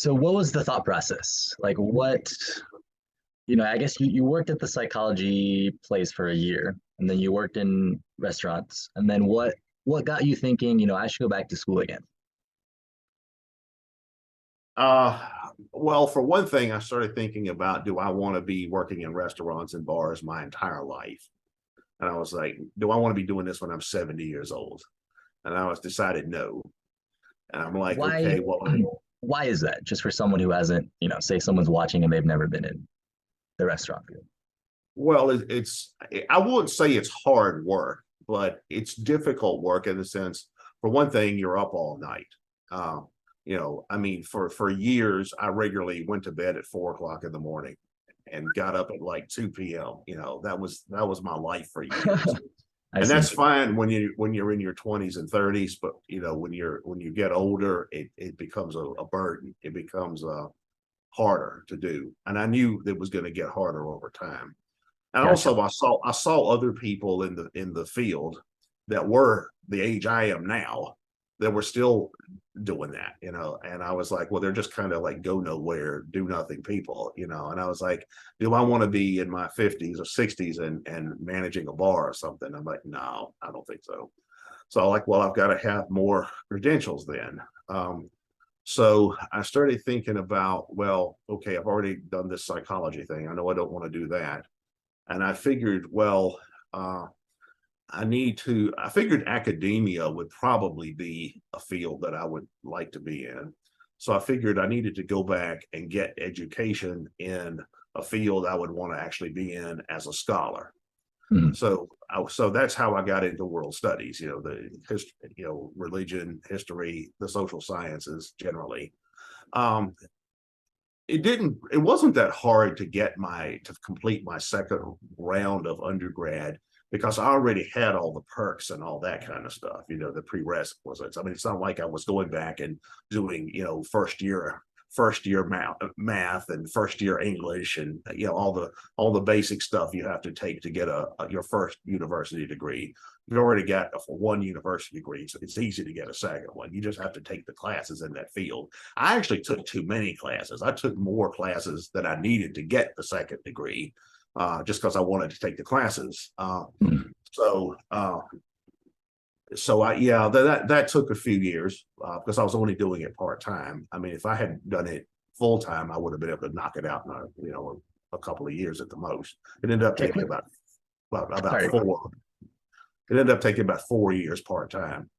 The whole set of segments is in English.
So what was the thought process? Like I guess you worked at the psychology place for a year and then you worked in restaurants. And then what got you thinking, I should go back to school again? Uh, well, for one thing, I started thinking about, do I want to be working in restaurants and bars my entire life? And I was like, do I want to be doing this when I'm 70 years old? And I was decided no. And I'm like, Why okay, well, why is that? Just for someone who hasn't, say someone's watching and they've never been in the restaurant field. it's I wouldn't say it's hard work, but it's difficult work in the sense, for one thing, you're up all night. Um, I mean, for years, I regularly went to bed at 4 o'clock in the morning and got up at like 2 p.m. That was my life for years. I And see. that's fine when you're in your 20s and 30s, but when you get older, it becomes a burden. It becomes harder to do. And I knew it was going to get harder over time. And Gotcha. also I saw other people in the field that were the age I am now that were still doing that, and I was like, well, they're just kind of like go nowhere, do nothing people, and I was like, do I want to be in my 50s or 60s and managing a bar or something? I'm like, no, I don't think so. So I'm like, well, I've got to have more credentials then. So I started thinking about, well, okay, I've already done this psychology thing. I know I don't want to do that. And I figured, well, I figured academia would probably be a field that I would like to be in. So I figured I needed to go back and get education in a field I would want to actually be in as a scholar. Mhm. So that's how I got into world studies, the history, religion, history, the social sciences generally. Um, it wasn't that hard to complete my second round of undergrad because I already had all the perks and all that kind of stuff, the prerequisites. I mean, it's not like I was going back and doing, first year math and first year English and all the basic stuff you have to take to get your first university degree. You've already got one university degree, so it's easy to get a second one. You just have to take the classes in that field. I actually took too many classes. I took more classes than I needed to get the second degree, just because I wanted to take the classes. Mhm. So so I yeah that took a few years because I was only doing it part time. I mean, if I had done it full time, I would have been able to knock it out in a couple of years at the most. It ended up Okay, taking quick. about Sorry. four. It ended up taking about 4 years part time.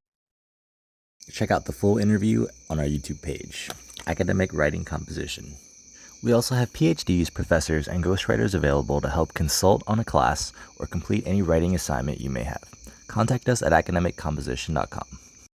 Check out the full interview on our YouTube page, Academic Writing Composition. We also have PhDs, professors, and ghostwriters available to help consult on a class or complete any writing assignment you may have. Contact us at academiccomposition.com.